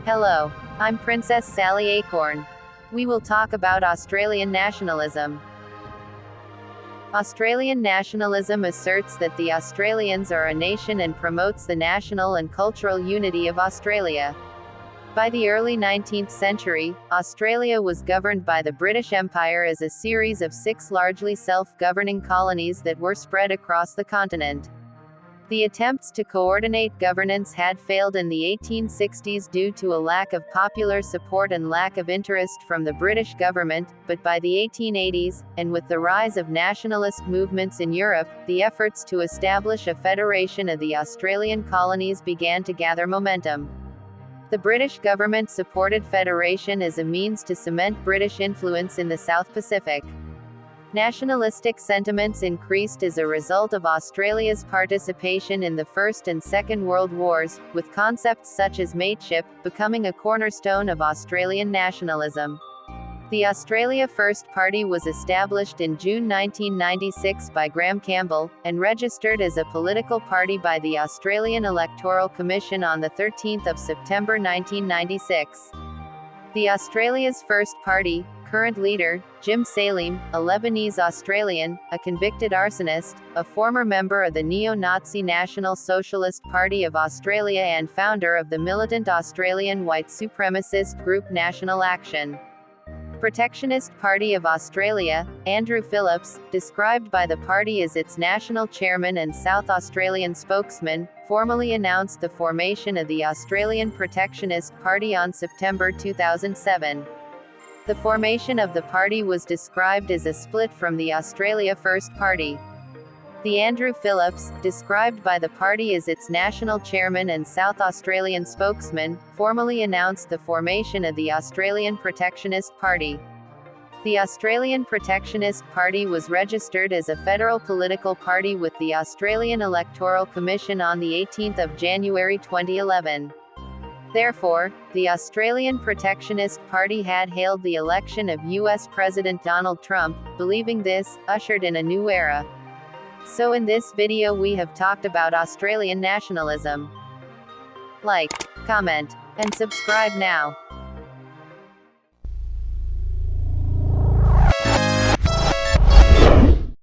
Hello, I'm Princess Sally Acorn. We will talk about Australian nationalism. Australian nationalism asserts that the Australians are a nation and promotes the national and cultural unity of Australia. By the early 19th century, Australia was governed by the British Empire as a series of 6 largely self-governing colonies that were spread across the continent. The attempts to coordinate governance had failed in the 1860s due to a lack of popular support and lack of interest from the British government, but by the 1880s, and with the rise of nationalist movements in Europe, the efforts to establish a federation of the Australian colonies began to gather momentum. The British government supported federation as a means to cement British influence in the South Pacific. Nationalistic sentiments increased as a result of Australia's participation in the First and Second World Wars, with concepts such as mateship becoming a cornerstone of Australian nationalism. The Australia First Party was established in June 1996 by Graham Campbell, and registered as a political party by the Australian Electoral Commission on 13 September 1996. The Australia's First Party, current leader, Jim Salim, a Lebanese Australian, a convicted arsonist, a former member of the neo-Nazi National Socialist Party of Australia and founder of the militant Australian white supremacist group National Action. Protectionist Party of Australia, Andrew Phillips, described by the party as its national chairman and South Australian spokesman, formally announced the formation of the Australian Protectionist Party on September 2007. The formation of the party was described as a split from the Australia First Party. The Andrew Phillips, described by the party as its national chairman and South Australian spokesman, formally announced the formation of the Australian Protectionist Party. The Australian Protectionist Party was registered as a federal political party with the Australian Electoral Commission on the 18th of January 2011. Therefore, the Australian Protectionist Party had hailed the election of US President Donald Trump, believing this ushered in a new era. So in this video we have talked about Australian nationalism. Like, comment, and subscribe now.